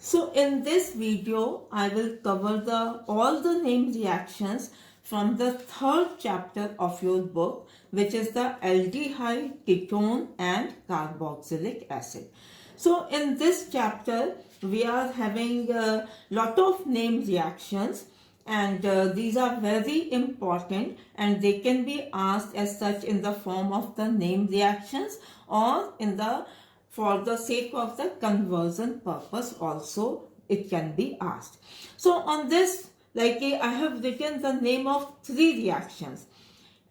So in this video, I will cover all the name reactions from the third chapter of your book, which is the aldehyde, ketone and carboxylic acid. So in this chapter, we are having a lot of name reactions, and these are very important and they can be asked as such in the form of the name reactions or in the for the sake of the conversion purpose also it can be asked. So on this, I have written the name of 3 reactions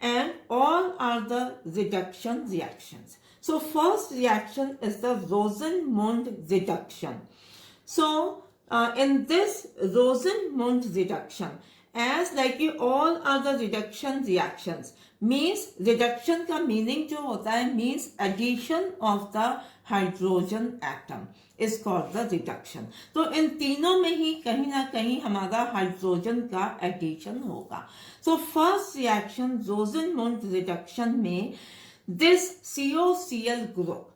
and all are the reduction reactions. So first reaction is the Rosenmund reduction. So in this Rosenmund reduction, as all other reduction reactions, means reduction का meaning जो होता है means addition of the hydrogen atom is called the reduction. तो इन तीनों में ही कहीं ना कहीं हमारा हाइड्रोजन का addition होगा. So first reaction Rosenmund reduction में this COCl group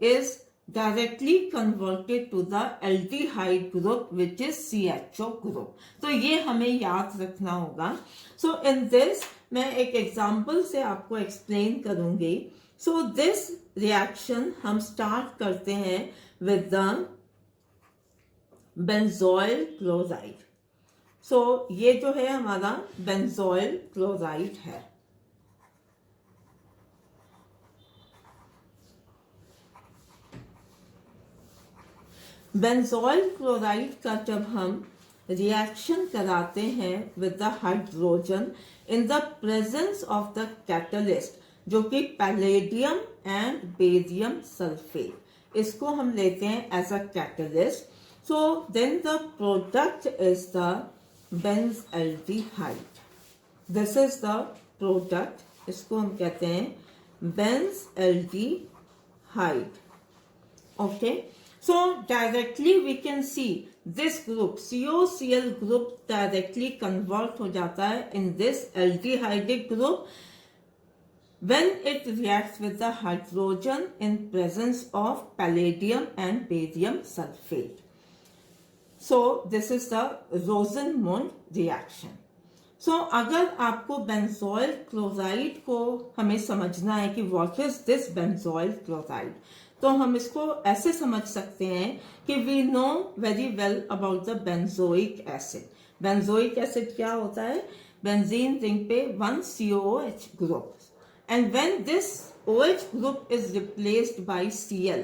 is directly converted to the aldehyde group which is CHO group. तो ये हमें याद रखना होगा. So in this मैं एक एग्जाम्पल से आपको एक्सप्लेन करूंगी. So this reaction हम स्टार्ट करते हैं with the benzoyl chloride. So ये जो है हमारा benzoyl chloride है. बेंजोइल क्लोराइड का जब हम रिएक्शन कराते हैं with the hydrogen in the presence of the catalyst जो कि पैलेडियम एंड बेरियम सल्फेट, इसको हम लेते हैं as a catalyst. So then the product is the benzaldehyde. This is the product, इसको हम कहते हैं benzaldehyde. Okay, so directly we can see this group COCl group directly convert हो जाता है in this aldehydic group when it reacts with the hydrogen in presence of palladium and barium sulfate. So this is the Rosenmund reaction. So अगर आपको benzoyl chloride को हमें समझना है कि what is this benzoyl chloride, तो हम इसको ऐसे समझ सकते हैं कि we know very well about the benzoic acid. Benzoic acid क्या होता है? बेंजीन रिंग पे 1 COOH group, and when this OH group is replaced by Cl,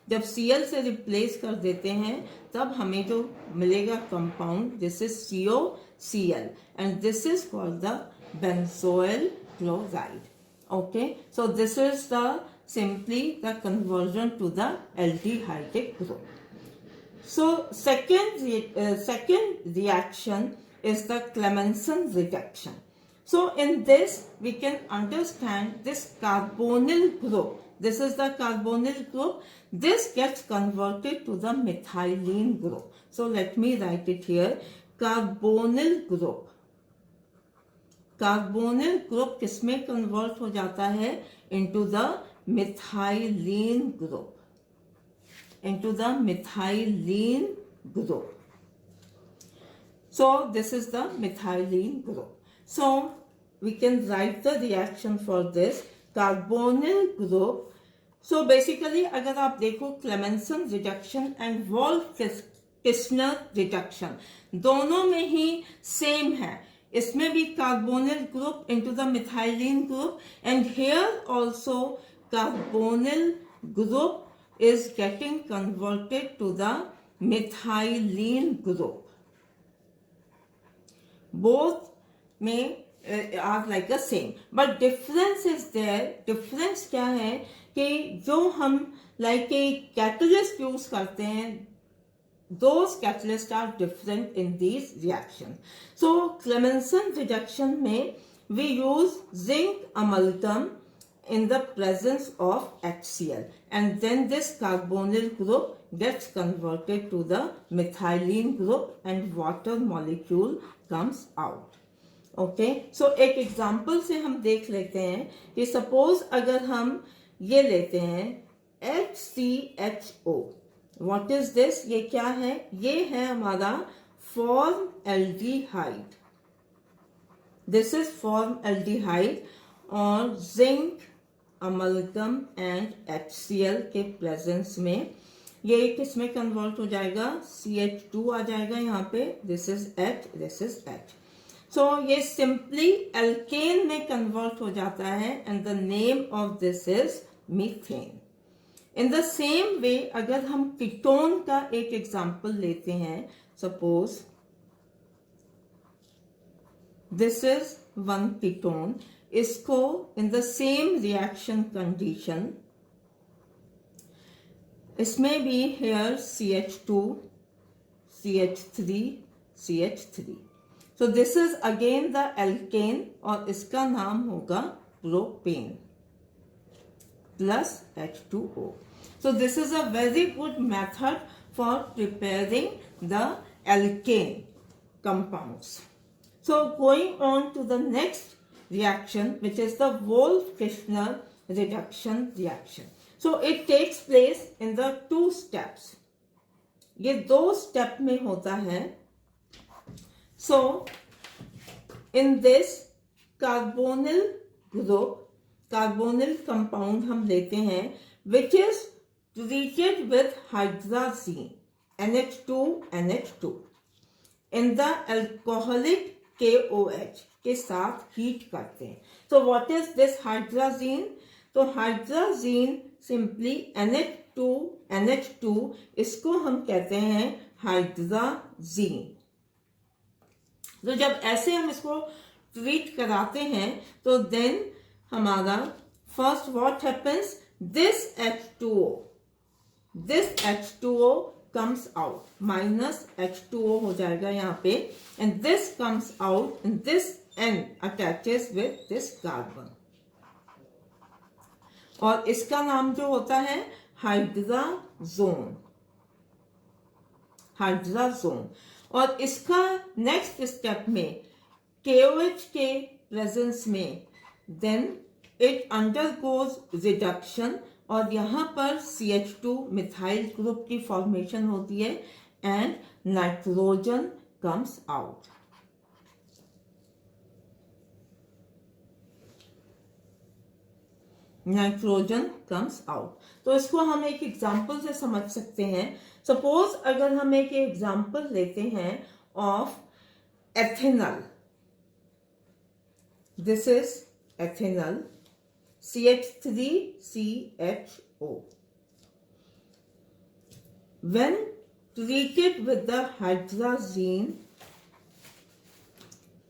जब Cl से रिप्लेस कर देते हैं तब हमें जो मिलेगा compound, this is COCl and this is called the benzoyl chloride. Okay, so this is the simply the conversion to the aldehydic group. So second reaction is the Clemmensen reduction. So in this we can understand this carbonyl group. This is the carbonyl group. This gets converted to the methylene group. So let me write it here. Carbonyl group. Carbonyl group किसमें convert हो जाता है? Into the methylene group. Into the methylene group. So this is the methylene group. So we can write the reaction for this carbonyl group. So basically अगर आप देखो Clemmensen reduction and Wolff-Kishner reduction दोनों में ही same है. इसमें भी carbonyl group into the methylene group, and here also carbonyl group is getting converted to the methylene group. Both may are like the same, but difference is there. Difference क्या है कि जो हम catalyst use करते हैं, those catalysts are different in these reactions. So Clemmensen reduction में we use zinc amalgam in the presence of HCl, and then this carbonyl group gets converted to the methylene group and water molecule comes out. Okay, so एक example से हम देख लेते हैं कि suppose अगर हम ये लेते हैं HCHO, व्हाट इज दिस, ये क्या है, ये है हमारा फॉर्मएल्डिहाइड. दिस इज फॉर्मएल्डिहाइड और जिंक, अमलगम एंड HCl के प्रेजेंस में ये किस में कन्वर्ट हो जाएगा, CH2 आ जाएगा यहाँ पे. This is H, this is H. So ये सिंपली एल्केन में कन्वर्ट हो जाता है and the name of this is methane. In the same way अगर हम कीटोन का एक एग्जांपल लेते हैं, suppose this is one ketone, इसको in the same reaction condition, इसमें भी here CH2, CH3, CH3. So this is again the alkane और इसका नाम होगा propane plus H2O. So this is a very good method for preparing the alkane compounds. So going on to the next reaction, which is the Wolff-Kishner reduction reaction. So it takes place in the 2 steps. ये 2 step में होता है. So in this carbonyl group, carbonyl compound हम लेते हैं which is treated with hydrazine NH2 NH2 in the alcoholic KOH के साथ heat करते हैं. So what is this hydrazine? तो hydrazine simply NH2 NH2, इसको हम कहते हैं हाइड्राजीन. तो जब ऐसे हम इसको ट्रीट कराते हैं तो देन हमारा first what happens, this H2O comes out, minus H2O हो जाएगा यहाँ पे and this comes out and this N attaches with this carbon और इसका नाम जो होता है हाइड्राजोन. और इसका नेक्स्ट स्टेप में KOH के प्रेजेंस में देन इट अंडरगोज रिडक्शन और यहाँ पर CH2 मिथाइल ग्रुप की फॉर्मेशन होती है and nitrogen comes out. Nitrogen comes out. तो इसको हम एक एग्जाम्पल से समझ सकते हैं. सपोज अगर हम एक एग्जाम्पल लेते हैं of ethanol. This is ethanol CH3CHO. When treated with the hydrazine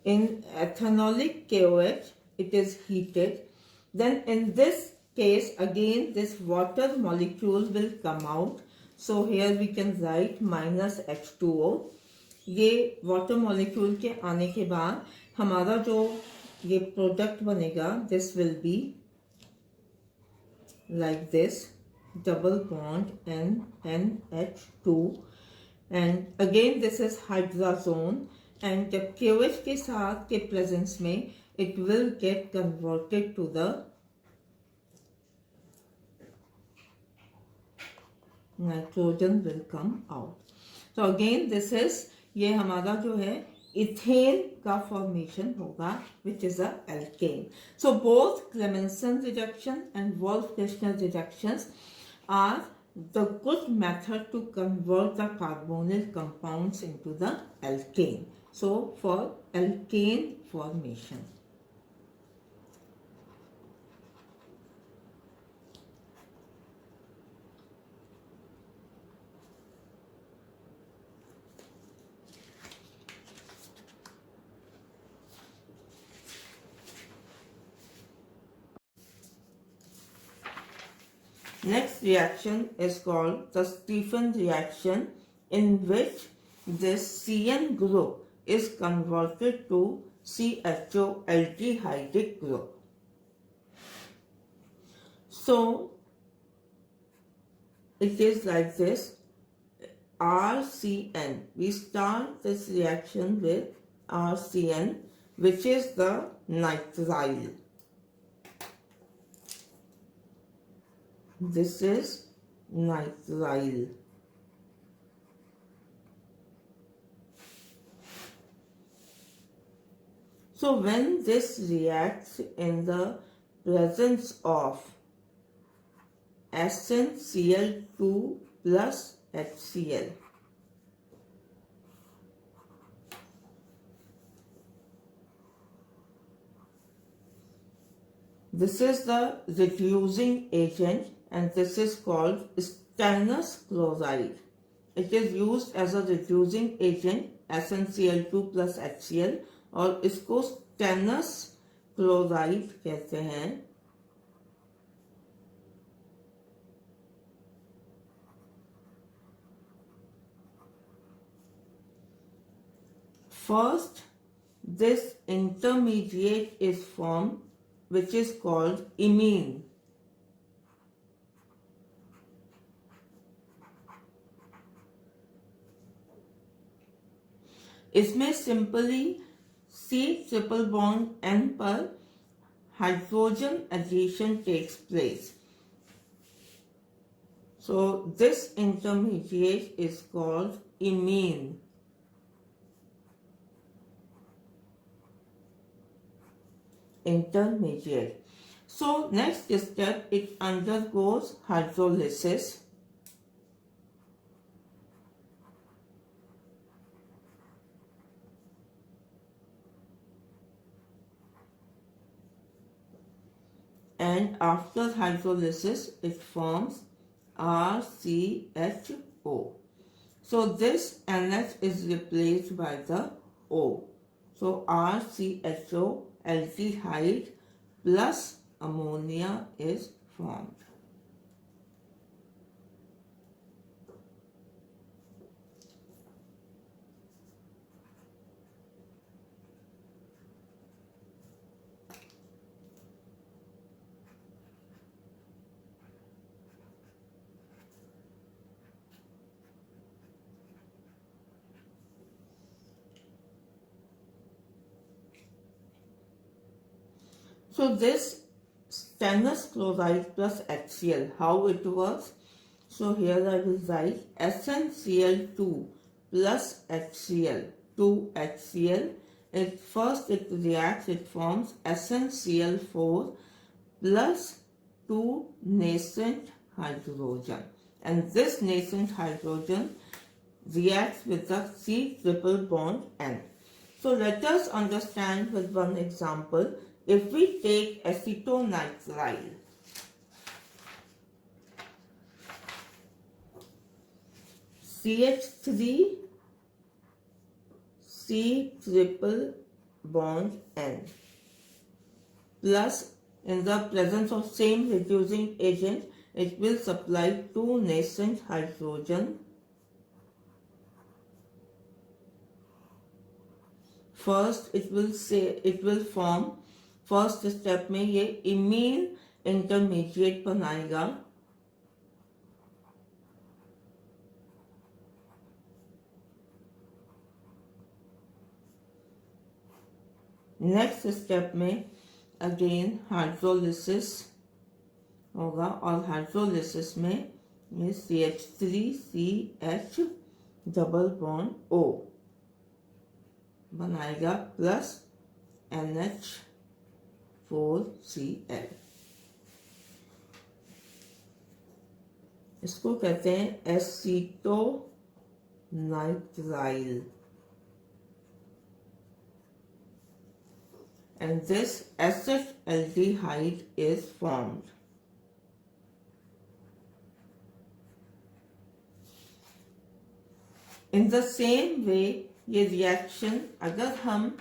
in ethanolic KOH, it is heated. Then in this case again this water molecule will come out. So here we can write minus H2O. ये water molecule के आने के बाद हमारा जो ये product बनेगा, this will be like this, double bond NH2 and again this is hydrazone and जब KOH के साथ के presence में it will get converted to the nitrogen will come out. So again this is, ये हमारा जो है इथेन का फॉर्मेशन होगा which is a alkane. So both Clemmensen reduction and Wolff-Kishner reductions are the good method to convert the carbonyl compounds into the alkane. So for alkane formation. Next reaction is called the Stephan reaction, in which this CN group is converted to CHO aldehydic group. So it is like this, RCN. We start this reaction with RCN, which is the nitrile. This is nitrile. So when this reacts in the presence of SnCl2 plus HCl, this is the reducing agent and this is called stannous chloride. It is used as a reducing agent SnCl2 plus HCl और इसको stannous chloride कहते हैं. First, this intermediate is formed which is called imine. इसमें simply C triple bond N पर hydrogen addition takes place. So this intermediate is called imine. Intermediate. So next step, it undergoes hydrolysis. And after hydrolysis, it forms RCHO. So this NH is replaced by the O. So RCHO aldehyde plus ammonia is formed. So this stannous chloride plus HCl, how it works? So here I will write SnCl2 plus HCl, 2HCl. First it reacts, it forms SnCl4 plus 2 nascent hydrogen. And this nascent hydrogen reacts with the C triple bond N. So let us understand with one example. If we take acetonitrile, CH3 C triple bond N plus in the presence of same reducing agent, it will supply 2 nascent hydrogen. First it will form, first step में ये imine intermediate बनाएगा. Next step में again hydrolysis होगा और hydrolysis में ये CH3CH double bond O बनाएगा plus NH4Cl. इसको कहते हैं acetonitrile. And this acetaldehyde is formed. In the same way, ये रिएक्शन अगर हम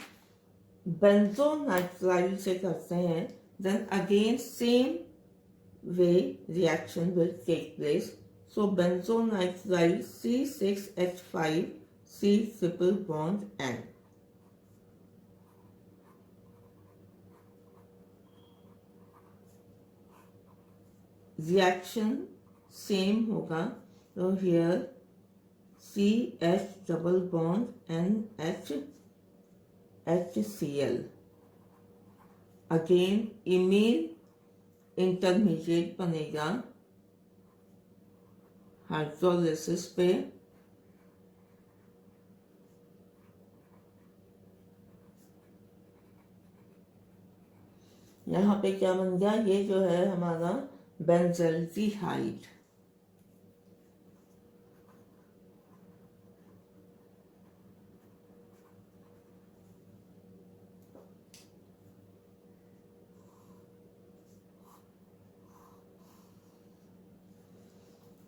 बेंजोनाइट्राइल से करते हैं, then again same way reaction will take place. So benzonitrile C6H5 C triple bond N. Reaction same होगा. So here CH double bond NH HCl. Again imine intermediate बनेगा hydrolysis पे. यहाँ पे क्या बन गया, ये जो है हमारा बेंजल्डिहाइड।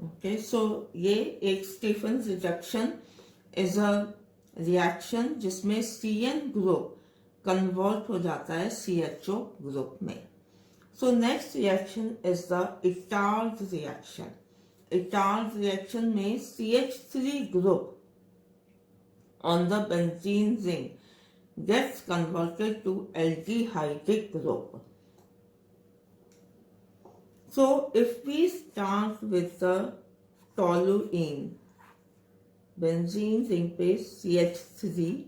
ओके, सो ये एक Stephen reduction is a reaction जिसमें CN ग्रुप कन्वर्ट हो जाता है CHO ग्रुप में। So next reaction is the Itard reaction. Itard reaction में CH3 group on the benzene ring gets converted to aldehydic group. So if we start with the toluene, benzene ring पे CH3,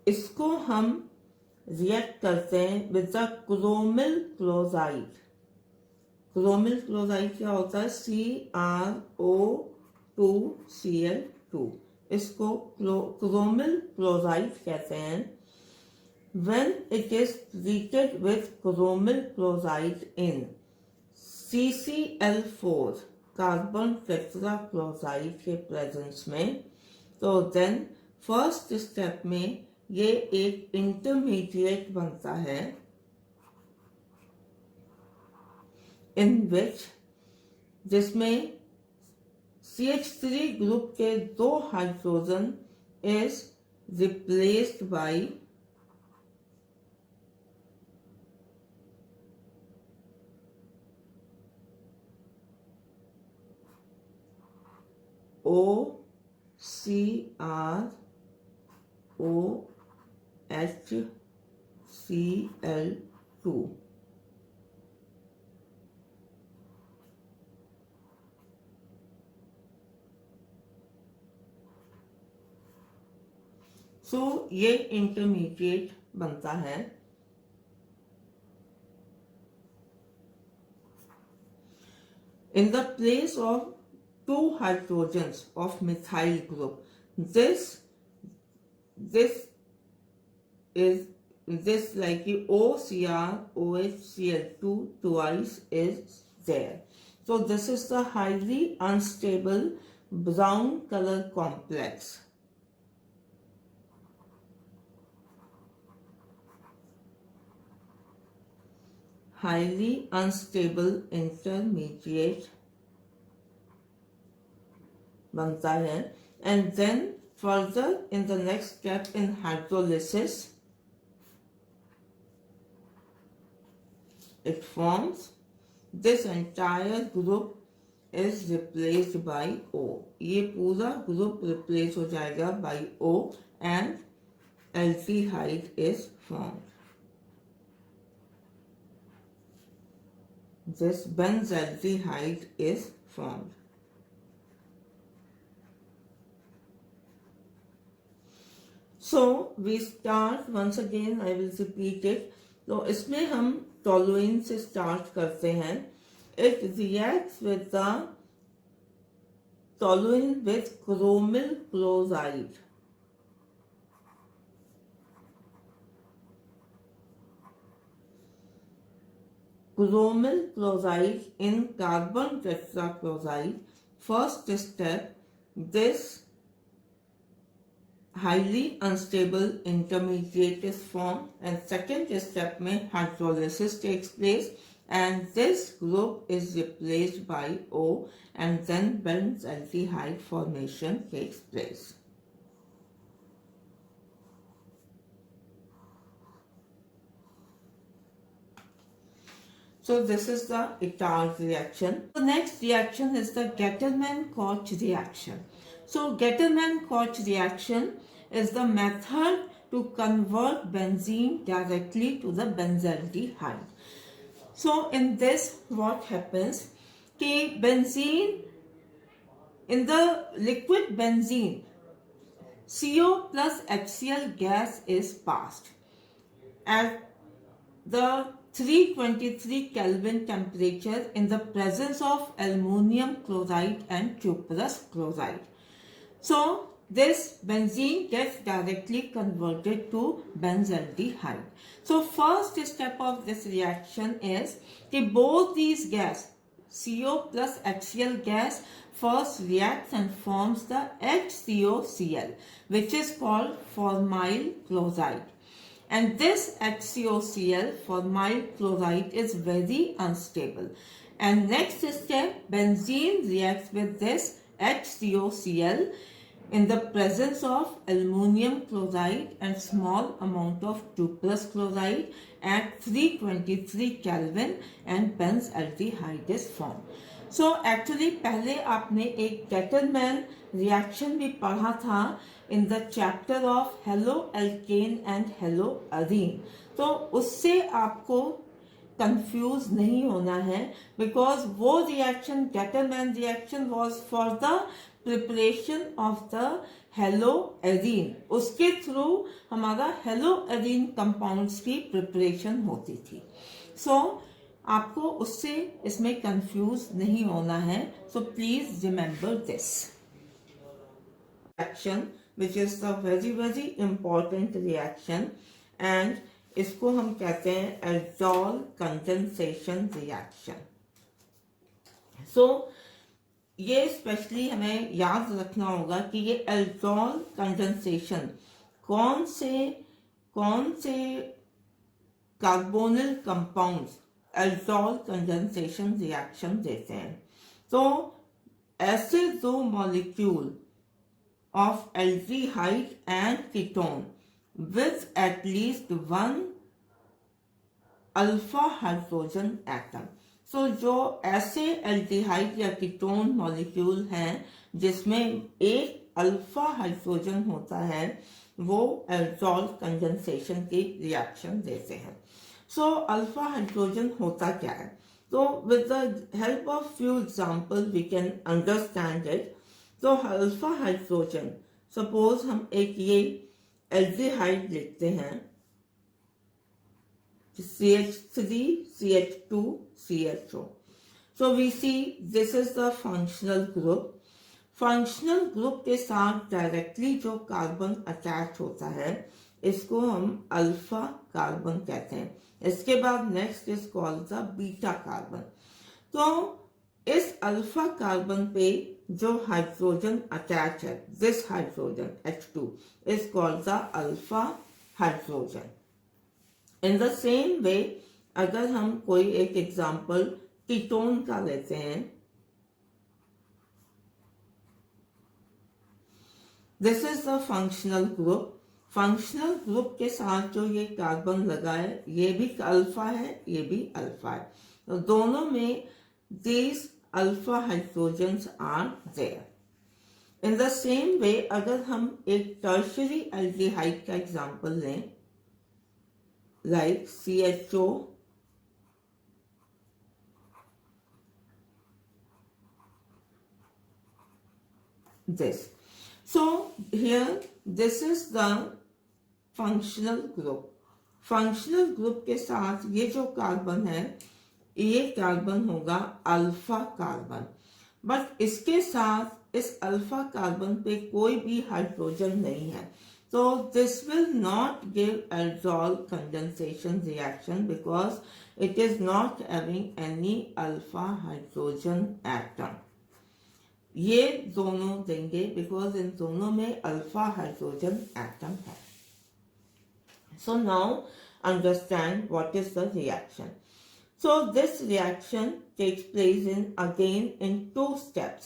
इसको हम react करते हैं with the chromyl chloride. Chromyl chloride क्या होता है, CrO2Cl2। इसको क्रोमिल क्लोराइड कहते हैं। When it is treated with chromyl chloride in CCl4 carbon tetrachloride के प्रेजेंस में, तो देन फर्स्ट स्टेप में ये एक इंटरमीडिएट बनता है इन विच, जिसमें CH3 ग्रुप के 2 hydrogen is replaced bye OCrOHCl2। सो ये इंटरमीडिएट बनता है। In the place of 2 hydrogens of methyl group, this like OCrOHCl2 twice is there. So this is the highly unstable brown color complex. Highly unstable intermediate बनता है, and then further in the next step in hydrolysis it forms this entire group is replaced by O। ये पूरा group replace हो जाएगा by O and aldehyde is formed। This benzaldehyde is formed। So we start once again, I will repeat it। तो इसमें हम toluene से start करते हैं। It reacts with the toluene with chromyl chloride। Chromyl chloride in carbon tetrachloride, first step, this highly unstable intermediate is formed, and second step में hydrolysis takes place and this group is replaced by O and then benzaldehyde formation takes place। So this is the Itard reaction. The next reaction is the Gattermann-Koch reaction. So Gattermann-Koch reaction is the method to convert benzene directly to the benzaldehyde। So in this what happens कि benzene, in the liquid benzene CO plus HCl gas is passed at the 323 Kelvin temperature in the presence of aluminum chloride and cuprous chloride। So this benzene gets directly converted to benzaldehyde. So first step of this reaction is that both these gas, CO plus HCl gas, first reacts and forms the HCOCl, which is called formyl chloride. And this HCOCl, formyl chloride, is very unstable. And next step, benzene reacts with this HCOCl in the presence of aluminum chloride and small amount of 2+ chloride at 323 Kelvin and benzaldehyde is formed. So actually पहले आपने एक Gettelman reaction भी पढ़ा था in the chapter of haloalkane and haloarine. तो उससे आपको confuse नहीं होना है, बिकॉज वो reaction Gettelman reaction was for the preparation of the haloarene, उसके थ्रू हमारा हेलोएरीन कंपाउंड्स की प्रिपरेशन होती थी. सो आपको उससे इसमें कंफ्यूज नहीं होना है. So please remember this reaction which is the very very important reaction, and इसको हम कहते हैं एल्डोल कंडेंसेशन रिएक्शन. सो ये स्पेशली हमें याद रखना होगा कि ये एल्डोल कंडेंसेशन कौन से carbonyl compounds aldol condensation reaction देते हैं. तो ऐसे दो molecule of aldehyde and ketone with at least one alpha hydrogen atom. So जो ऐसे एल्डिहाइड या कीटोन मॉलिक्यूल हैं जिसमें एक अल्फा हाइड्रोजन होता है, वो एल्डोल कंडेंसेशन की रिएक्शन देते हैं. सो अल्फा हाइड्रोजन होता क्या है? तो with the help of few example we can understand it. तो अल्फा हाइड्रोजन, सपोज हम एक ये एल्डिहाइड लिखते हैं, CH3, CH2, CHO. So we see this is the functional group. Functional group के साथ डायरेक्टली जो कार्बन अटैच होता है इसको हम अल्फा कार्बन कहते हैं. इसके बाद next is called the beta carbon. तो इस अल्फा कार्बन पे जो हाइड्रोजन अटैच है, this hydrogen H2 is called the alpha hydrogen. In the same way अगर हम कोई एक एग्जाम्पल कीटोन का लेते हैं, this is the functional group. Functional group के साथ जो ये कार्बन लगा है ये भी अल्फा है, ये भी अल्फा है. तो दोनों में these alpha hydrogens are there. In the same way अगर हम एक टर्शियरी एल्डिहाइड का एग्जाम्पल लें, like CHO, this. So here this is the functional group. Functional group के साथ ये जो कार्बन है ये कार्बन होगा अल्फा कार्बन, बट इसके साथ इस अल्फा कार्बन पे कोई भी हाइड्रोजन नहीं है. So this will not give aldol condensation reaction because it is not having any alpha hydrogen atom. ये दोनों देंगे because इन दोनों में alpha hydrogen atom है. So now understand what is the reaction. So this reaction takes place in 2 steps.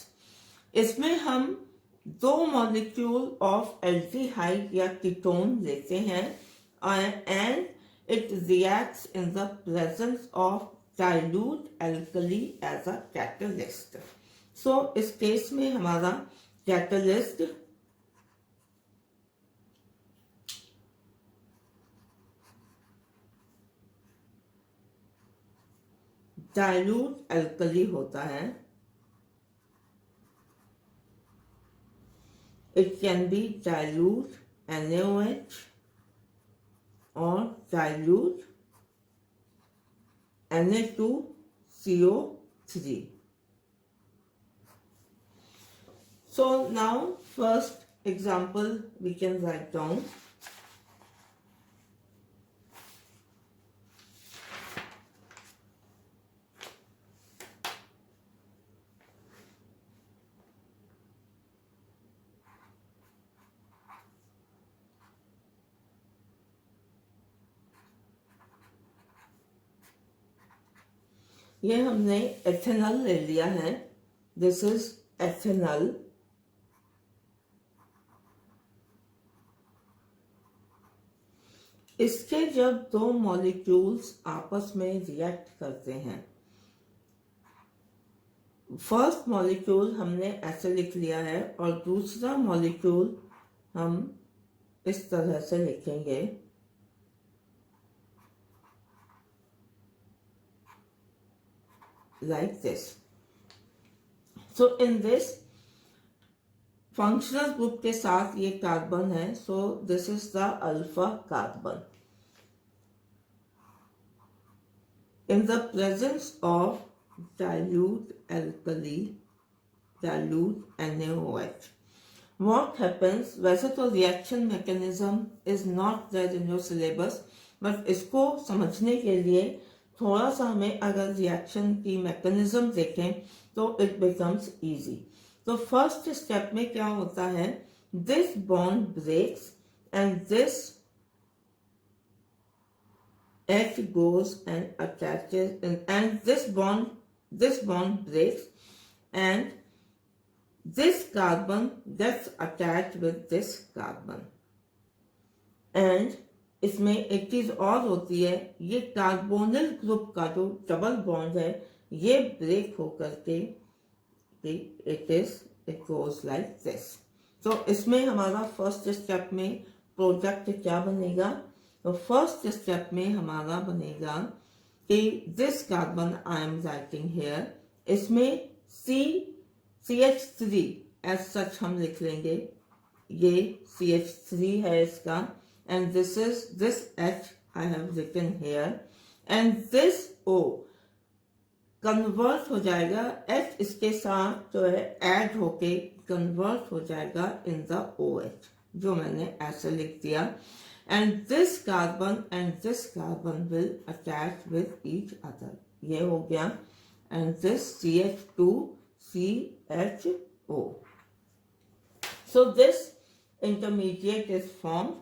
इसमें हम दो molecule of aldehyde या कीटोन लेते हैं and it reacts in the presence of dilute alkali as a catalyst. So इस case में हमारा catalyst dilute alkali होता है. It can be dilute NaOH or dilute Na2CO3. So now first example we can write down. ये हमने ethanol ले लिया है, दिस इज एथेनॉल। इसके जब दो मॉलिक्यूल्स आपस में रिएक्ट करते हैं, फर्स्ट मॉलिक्यूल हमने ऐसे लिख लिया है और दूसरा मॉलिक्यूल हम इस तरह से लिखेंगे, like this. So in this functional group के साथ ये कार्बन है, so this is the alpha carbon. In the presence of dilute alkali, dilute NaOH, what happens? वैसे तो reaction mechanism is not there in your syllabus, but इसको समझने के लिए थोड़ा सा हमें अगर रिएक्शन की मैकेनिज्म देखें तो इट बिकम्स इजी। तो फर्स्ट स्टेप में क्या होता है, this bond breaks and this H goes and attaches and this bond breaks and this carbon gets attached with this carbon and इसमें एक चीज और होती है, ये कार्बोनिल ग्रुप का जो डबल बॉन्ड है ये ब्रेक होकर के इट गोज लाइक दिस। तो इसमें हमारा फर्स्ट स्टेप में प्रोडक्ट क्या बनेगा, तो फर्स्ट स्टेप में हमारा बनेगा कि this carbon I am writing here, इसमें CH3 एज सच हम लिख लेंगे, ये CH3 है इसका, and this H I have written here and this O convert हो जाएगा, H इसके साथ जो है ऐड होके कन्वर्ट हो जाएगा in the OH, जो मैंने ऐसे लिख दिया, and this carbon will attach with each other, ये हो गया, and this CH2 CHO. So this intermediate is formed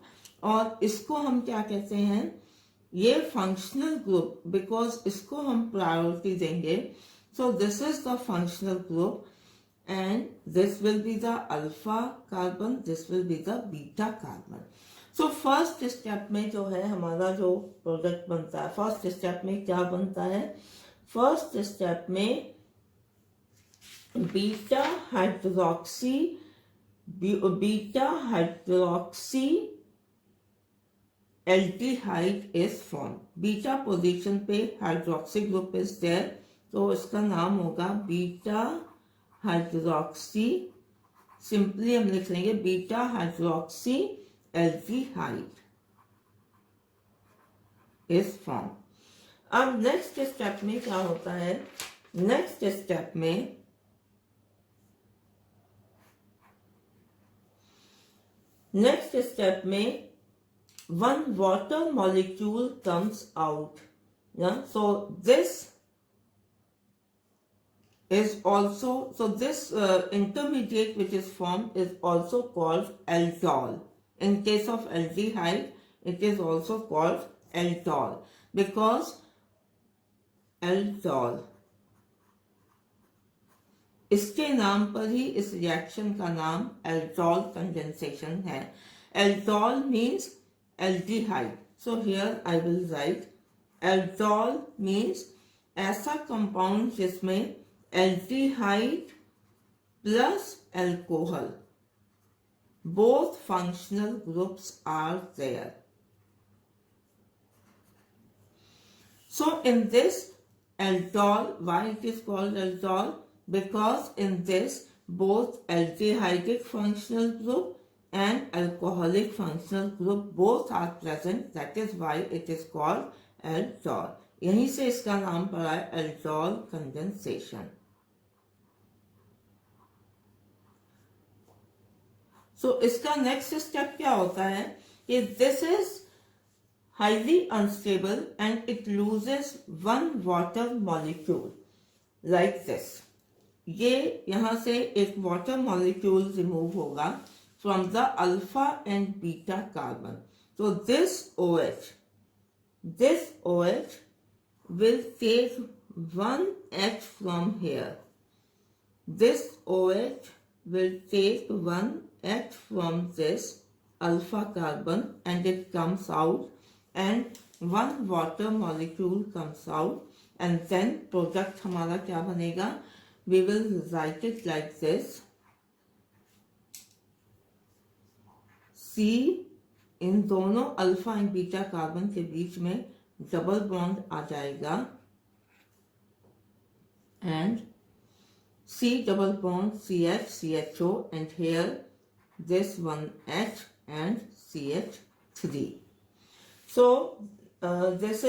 और इसको हम क्या कहते हैं, ये फंक्शनल ग्रुप, बिकॉज इसको हम प्रायोरिटी देंगे, सो this is the functional group and this will be the alpha carbon, this will be the beta carbon. So first step में जो है हमारा जो प्रोडक्ट बनता है, फर्स्ट स्टेप में क्या बनता है, फर्स्ट स्टेप में beta hydroxy aldehyde is form, beta position पे हाइड्रोक्सी ग्रुप इज देयर, तो इसका नाम होगा बीटा हाइड्रोक्सी, सिंपली हम लिख लेंगे beta hydroxy aldehyde is form. अब नेक्स्ट स्टेप में क्या होता है, नेक्स्ट स्टेप में one water molecule comes out, yeah, so this is also, so this intermediate which is formed is also called aldol. In case of aldehyde it is also called aldol because aldol इसके नाम पर ही इस reaction का नाम aldol condensation है। aldol means aldehyde, so here I will write aldol means ऐसा compound जिसमें aldehyde plus alcohol, both functional groups are there. So in this aldol, why it is called aldol, because in this both aldehydic functional group and alcoholic functional group both are present, that is why it is called aldol, यहीं से इसका नाम पड़ा है aldol condensation. सो इसका next step क्या होता है कि this is highly unstable and it loses one water molecule like this. ये यहाँ से एक water molecule remove होगा from the alpha and beta carbon. So this OH will take one H from here. This OH will take one H from this alpha carbon and it comes out and one water molecule comes out and then product हमारा क्या बनेगा? We will write it like this. C इन दोनों alpha and beta carbon के बीच में double bond आ जाएगा and C double bond CH CHO and here this one H and CH3. So this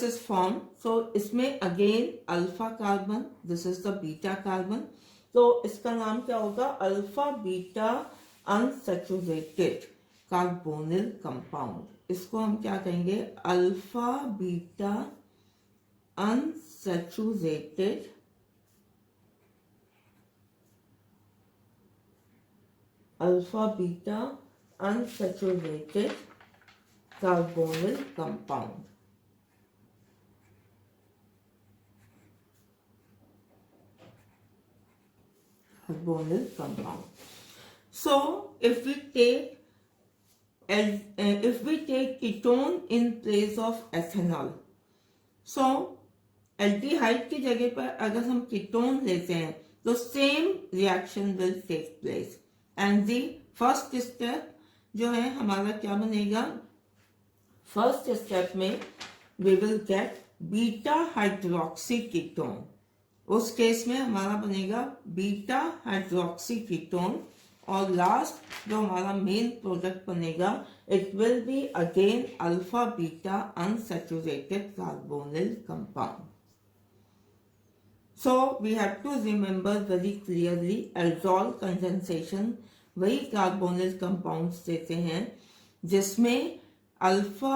is formed. So इसमें again alpha carbon, this is the beta carbon. तो इसका नाम क्या होगा? Alpha beta unsaturated carbonyl compound. इसको हम क्या कहेंगे? Alpha beta unsaturated carbonyl compound. So if we take ketone in place of ethanol, so aldehyde की जगह पर अगर हम ketone लेते हैं तो same reaction will take place and the first step जो है हमारा क्या बनेगा? फर्स्ट स्टेप में we will get beta hydroxy ketone. उस केस में हमारा बनेगा बीटा हाइड्रोक्सी कीटोन और लास्ट जो हमारा मेन प्रोडक्ट बनेगा it will be again alpha beta unsaturated carbonyl compound. So we have to remember very clearly aldol condensation वही carbonyl compounds देते हैं जिसमें alpha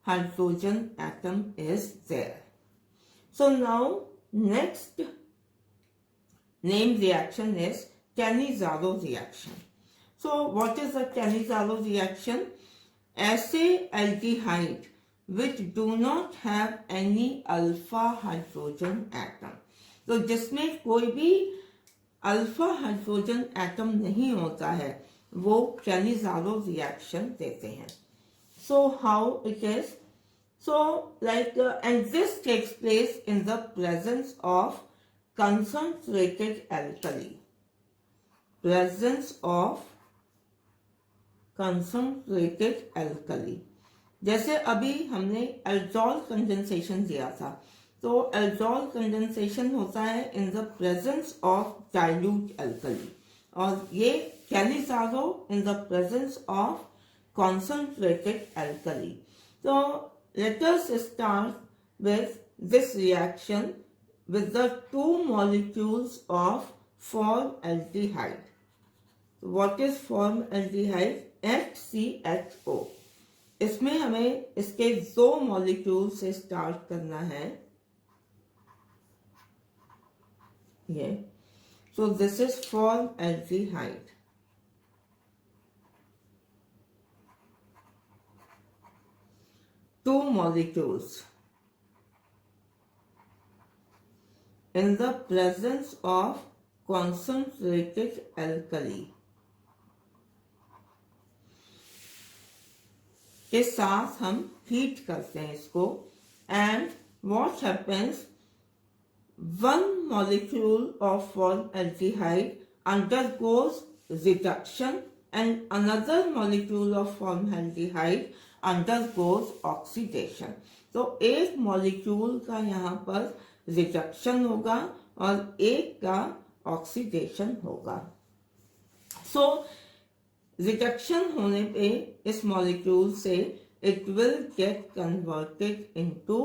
hydrogen atom is there. So now next named reaction is Cannizzaro reaction. So what is the Cannizzaro reaction? ऐसे aldehyde which do not have any alpha hydrogen atom. तो जिसमें कोई भी alpha hydrogen atom नहीं होता है वो Cannizzaro reaction देते हैं. So how it is? So like and this takes place in the presence of concentrated alkali. Presence of concentrated alkali. जैसे अभी हमने एल्डोल कंडेंसेशन दिया था तो एल्डोल कंडेंसेशन होता है इन the presence of dilute alkali और ये Cannizzaro in the presence of concentrated alkali. So let us start with this reaction with the two molecules of formaldehyde. What is formaldehyde? HCHO. इसमें हमें इसके दो molecule से start करना है. ये so this is formaldehyde. Two molecules in the presence of concentrated alkali के साथ हम हीट करते हैं इसको and what happens? One molecule of formaldehyde undergoes reduction and another molecule of formaldehyde undergoes oxidation. तो एक मॉलिक्यूल का यहाँ पर रिडक्शन होगा और एक का ऑक्सीडेशन होगा. सो रिडक्शन होने पे इस मॉलिक्यूल से it will get converted into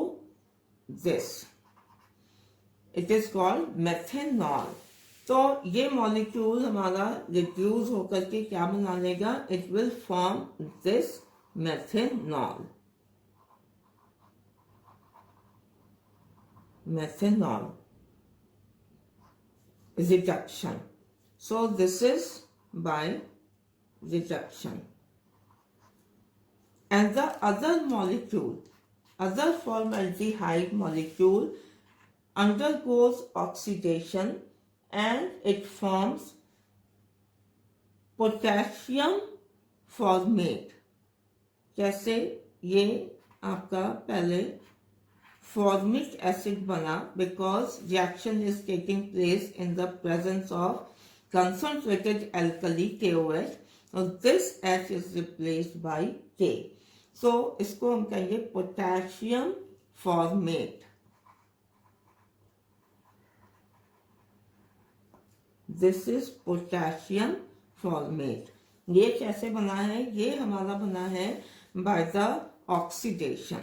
this. It is called methanol. तो ये मॉलिक्यूल हमारा रिड्यूस होकर के क्या बना लेगा, it will form this methanol, methanol reduction. So this is by reduction. And the other molecule, other formaldehyde molecule undergoes oxidation and it forms potassium formate. कैसे, ये आपका पहले formic acid बना because reaction is taking place in the presence of concentrated alkali KOH and this H is replaced by K. So इसको हम कहेंगे potassium formate. This is potassium formate. ये कैसे बना है, ये हमारा बना है by the oxidation.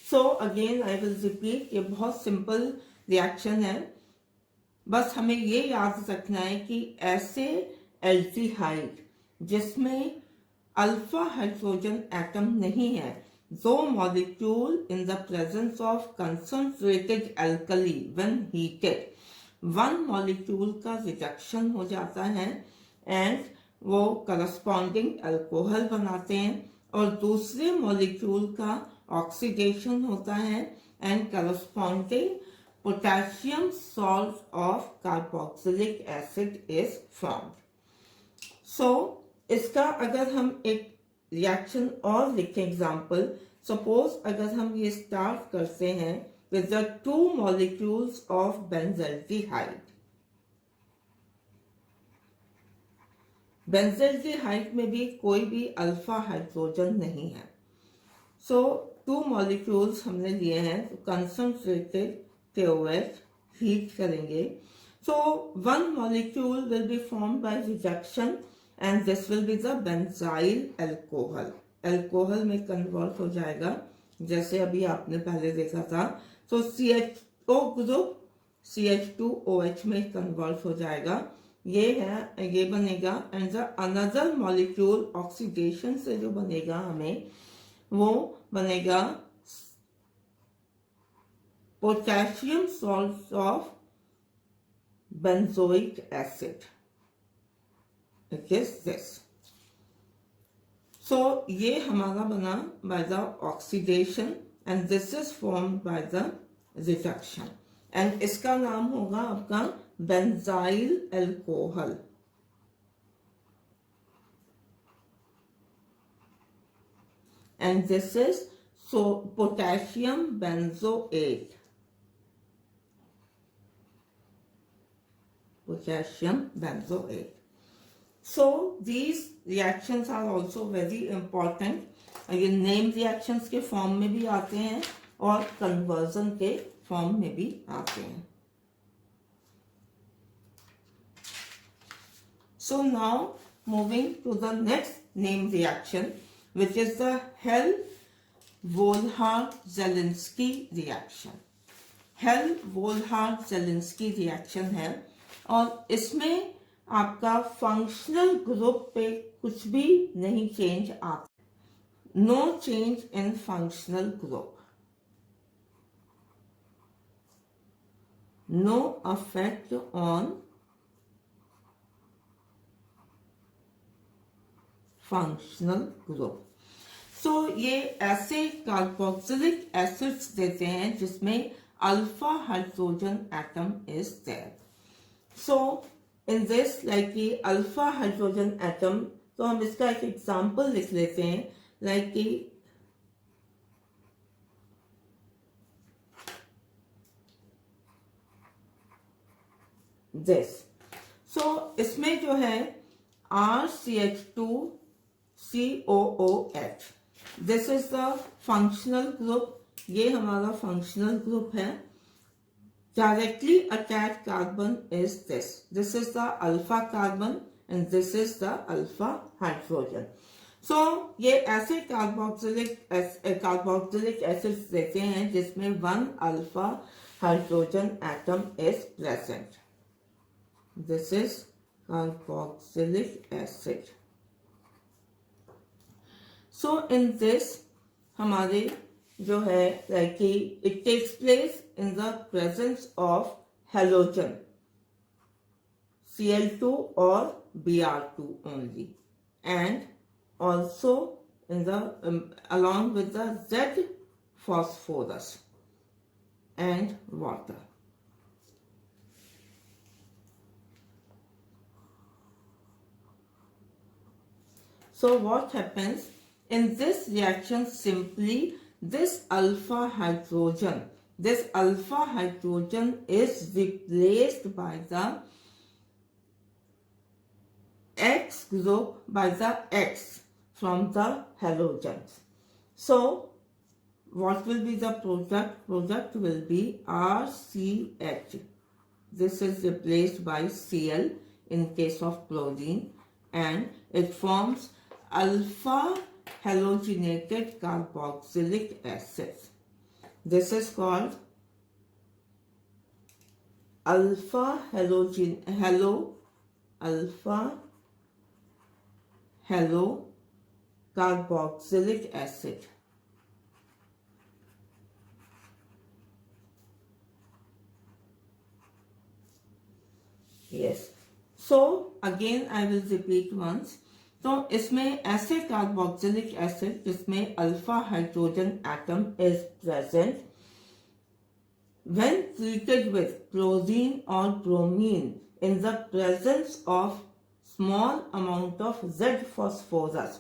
So again I will repeat, ये बहुत सिंपल रिएक्शन है, बस हमें ये याद रखना है कि ऐसे एल्डिहाइड जिसमें अल्फा हाइड्रोजन एटम नहीं है, दो molecule in the presence of concentrated alkali when heated, one molecule का रिडक्शन हो जाता है एंड वो करस्पॉन्डिंग अल्कोहल बनाते हैं और दूसरे मॉलिक्यूल का ऑक्सीडेशन होता है and corresponding potassium salt of carboxylic acid is formed. So इसका अगर हम एक रिएक्शन और लिखें एग्जांपल, सपोज अगर हम ये स्टार्ट करते हैं with the two molecules of benzaldehyde. Benzaldehyde में भी कोई भी अल्फा हाइड्रोजन नहीं है. सो टू मॉलिक्यूल्स हमने लिए हैं, तो कंसंट्रेटेड KOH हीट करेंगे. So one molecule will be formed by reduction and this will be the benzyl alcohol. Alcohol में कन्वर्ट हो जाएगा जैसे अभी आपने पहले देखा था. तो CHO ग्रुप CH2OH में कन्वर्ट हो जाएगा. ये है, ये बनेगा and the another molecule oxidation से जो बनेगा हमें वो बनेगा potassium salt of benzoic acid. It is this. So ये हमारा बना by the oxidation and this is formed by the reduction and इसका नाम होगा आपका benzyl alcohol. And this is so potassium benzoate. Potassium benzoate. So these reactions are also very important. ये name reactions के form में भी आते हैं और कन्वर्जन के फॉर्म में भी आते हैं. So now moving to the next name reaction, which is the Hell-Volhard-Zelinsky reaction. Hell-Volhard-Zelinsky reaction है और इसमें आपका फंक्शनल ग्रुप पे कुछ भी नहीं चेंज आता. No change in functional group, no affect on functional group. So ये ऐसे कार्बोक्सिलिक एसिड्स देते हैं जिसमें alpha hydrogen atom is there. So in this like कि अल्फा हाइड्रोजन एटम, तो हम इसका एक एग्जांपल लिख लेते हैं लाइक कि दिस. सो इसमें जो है RCH2COOH, this is the functional group. ये हमारा फंक्शनल ग्रुप है. directly attached carbon is this. This is the alpha carbon and this is the alpha hydrogen. So ये ऐसे कार्बोक्सिलिक एसिड्स देते हैं जिसमें one alpha hydrogen atom is present. This is carboxylic acid. So in this हमारे जो है like it takes place in the presence of halogen Cl2 or Br2 only, and also in the along with the Z phosphorus and water. So what happens in this reaction? Simply this alpha hydrogen is replaced by the X group, by the X from the halogens. So what will be the product? Product will be RCH. This is replaced by Cl in case of chlorine, and it forms alpha halogenated carboxylic acid. This is called alpha halo carboxylic acid. Yes. So again I will repeat once. तो इसमें ऐसे carboxylic acid जिसमें alpha hydrogen atom is present, when treated with chlorine or bromine in the presence of small amount of Z phosphorus,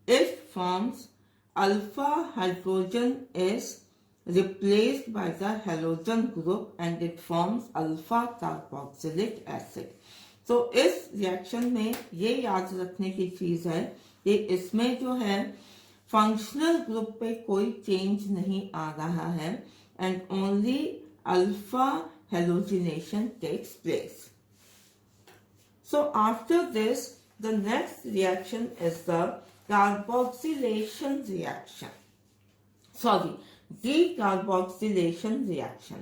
it forms alpha hydrogen is replaced by the halogen group and it forms alpha carboxylic acid. तो इस reaction में ये याद रखने की चीज है कि इसमें जो है फंक्शनल ग्रुप पे कोई चेंज नहीं आ रहा है and only alpha halogenation takes place. So after this the next reaction is the carboxylation reaction, sorry decarboxylation reaction.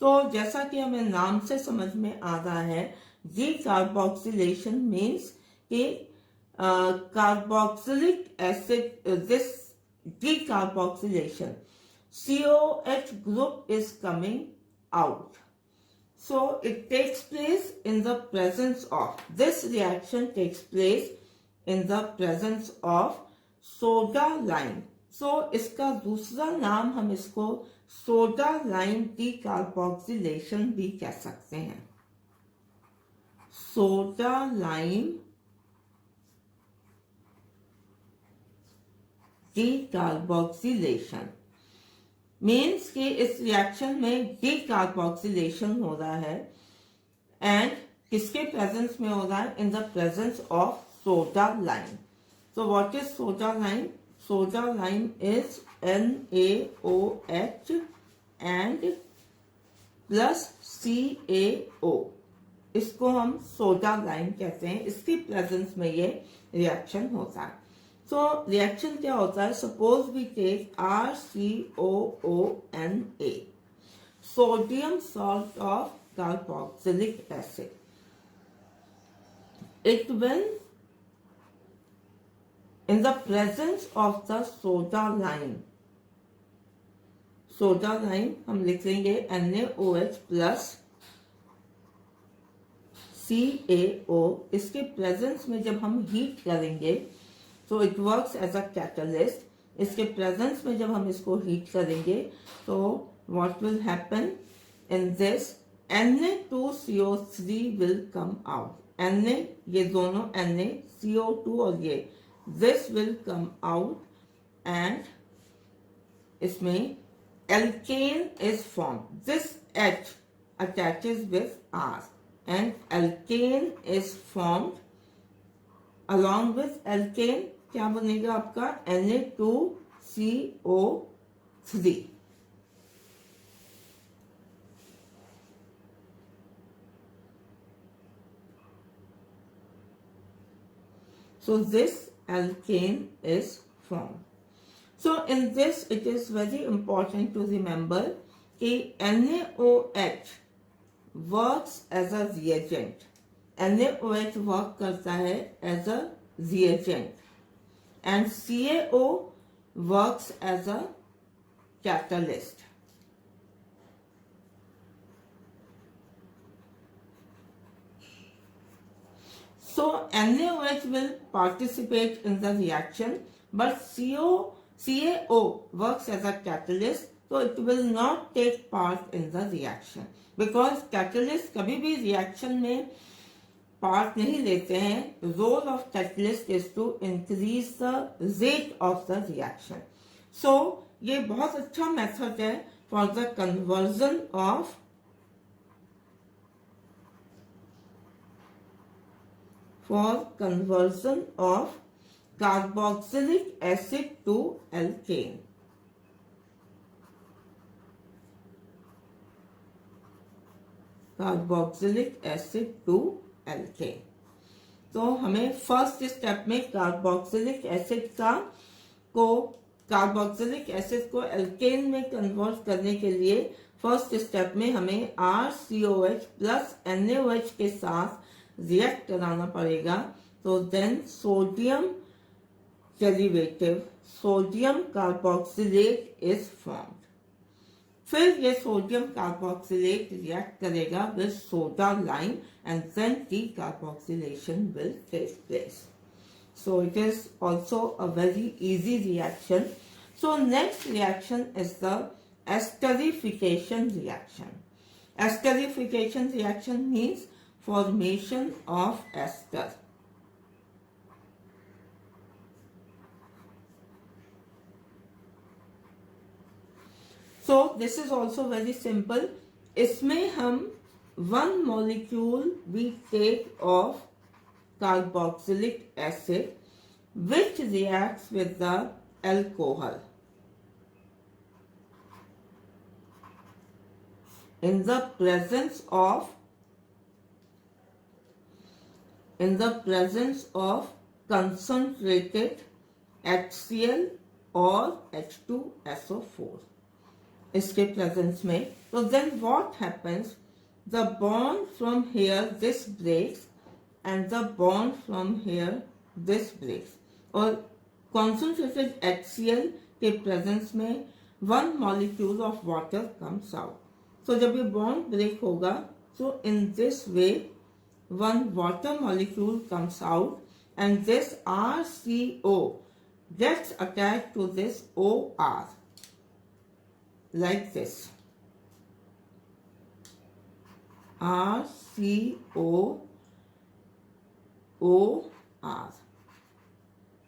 तो जैसा कि हमें नाम से समझ में आ रहा है, decarboxylation means कि carboxylic acid, this decarboxylation, COH group is coming out. So it takes place in the presence of, this reaction takes place in the presence of soda lime. So इसका दूसरा नाम हम इसको सोडा लाइम डीकार्बोक्सिलेशन भी कह सकते हैं. Soda lime decarboxylation means कि इस रिएक्शन में डीकार्बोक्सिलेशन हो रहा है एंड किसके प्रेजेंस में हो रहा है? इन the presence of soda lime. So what is soda lime? Soda lime is NaOH and plus CaO. इसको हम सोडा लाइम कहते हैं. इसकी प्रेजेंस में ये रिएक्शन होता है. तो रिएक्शन क्या होता है? Suppose we take RCOONA, sodium salt of carboxylic acid. It will, in the presence of the soda lime, soda lime हम लिख लेंगे NaOH प्लस CaO. इसके प्रेजेंस में जब हम हीट करेंगे तो it works as a catalyst. इसके प्रेजेंस में जब हम इसको हीट करेंगे तो what will happen in this? Na2CO3 will come out. Na, ये दोनों Na, CO2 और ये, this will come out and इसमें alkane is formed. This H attaches with R and alkane is formed. Along with alkane क्या बनेगा आपका? Na2CO3. So this alkane is formed. So in this it is very important to remember कि NaOH works as a reagent. NaOH work करता है as a reagent and CaO works as a catalyst. So NaOH will participate in the reaction, but CaO works as a catalyst, so it will not take part in the reaction because catalyst कभी भी reaction में part नहीं लेते हैं. Role of catalyst is to increase the rate of the reaction. So ये बहुत अच्छा method है for the conversion of carboxylic acid to alkane. Carboxylic acid to alkane. तो हमें फर्स्ट स्टेप में कार्बोक्सिलिक एसिड को एल्केन में कन्वर्ट करने के लिए फर्स्ट स्टेप में हमें RCOH प्लस NaOH के साथ रिएक्ट कराना पड़ेगा. तो then sodium derivative sodium carboxylate is formed. फिर ये सोडियम कार्बोक्सिलेट रिएक्ट करेगा with soda lime and then decarboxylation will take place. So it is also a very easy reaction. So next reaction is the esterification reaction. Esterification reaction means formation of ester. So this is also very simple. इसमें हम one molecule we take of carboxylic acid which reacts with the alcohol. In the presence of concentrated HCl or H2SO4 इसके presence में. तो then what happens, the bond from here this breaks and the bond from here this breaks. और concentrated HCl के presence में one molecule of water comes out. तो जब ये bond break होगा so in this way one water molecule comes out and this RCO gets attached to this OR like this. RCO OR.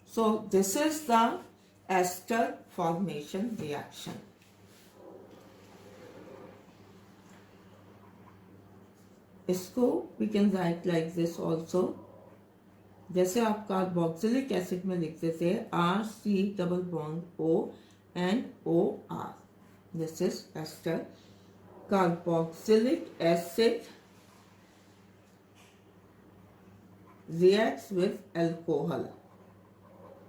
So this is the ester formation reaction. इसको we can write like this also. जैसे आप carboxylic acid में लिखते थे RC double bond O and OR. This is ester. Carboxylic acid reacts with alcohol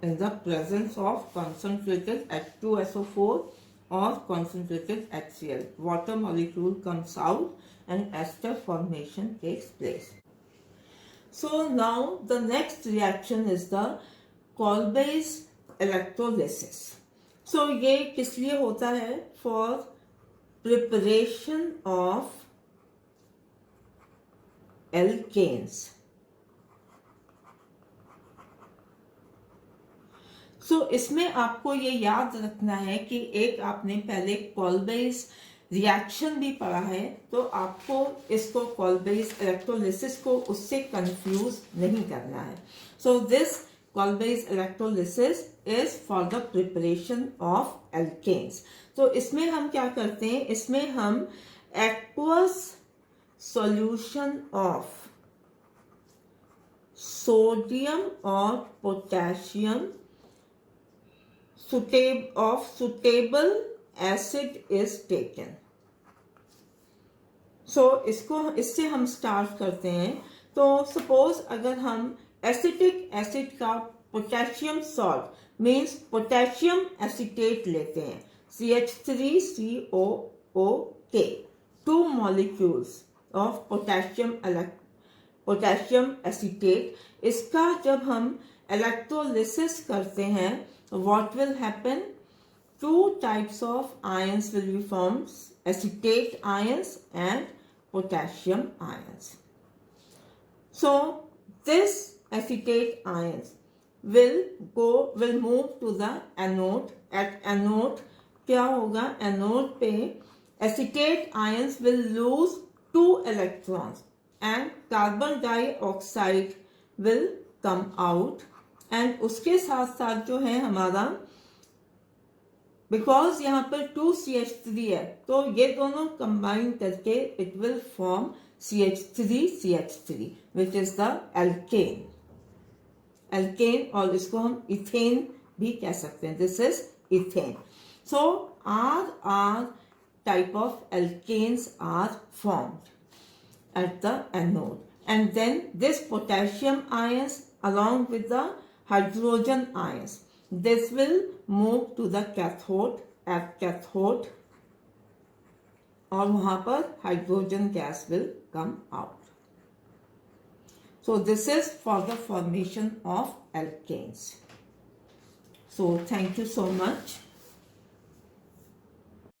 in the presence of concentrated H2SO4 or concentrated HCl. Water molecule comes out and ester formation takes place. So now the next reaction is the Kolbe's electrolysis. So ये किस लिए होता है? For preparation of alkanes. So इसमें आपको ये याद रखना है कि एक आपने पहले कॉल्बेज रिएक्शन भी पढ़ा है, तो आपको इसको कॉल्बेज इलेक्ट्रोलिसिस को उससे कंफ्यूज नहीं करना है. So this Kolbe's electrolysis is for the preparation of alkanes. तो इसमें हम क्या करते हैं? इसमें हम एक्वस सॉल्यूशन ऑफ सोडियम और potassium of suitable acid is taken. So इससे हम स्टार्ट करते हैं. तो सपोज अगर हम एसिटिक एसिड का potassium salt means potassium acetate लेते हैं CH3COO Okay, two molecules of potassium acetate. इसका जब हम electrolysis करते हैं, what will happen? Two types of ions will be formed, acetate ions and potassium ions. So this acetate ions will move to the anode. At anode क्या होगा? Anode पे acetate ions will lose 2 electrons and carbon dioxide will come out, and उसके साथ साथ जो है हमारा, because यहाँ पर 2CH3 है, तो ये दोनों कंबाइन करके it will form CH3 which is the alkane, और इसको हम इथेन भी कह सकते हैं. This is ethane. So are type of alkanes are formed at the anode, and then this potassium ions along with the hydrogen ions, this will move to the cathode. At cathode, और वहां पर hydrogen gas will come out. So this is for the formation of alkanes. So thank you so much.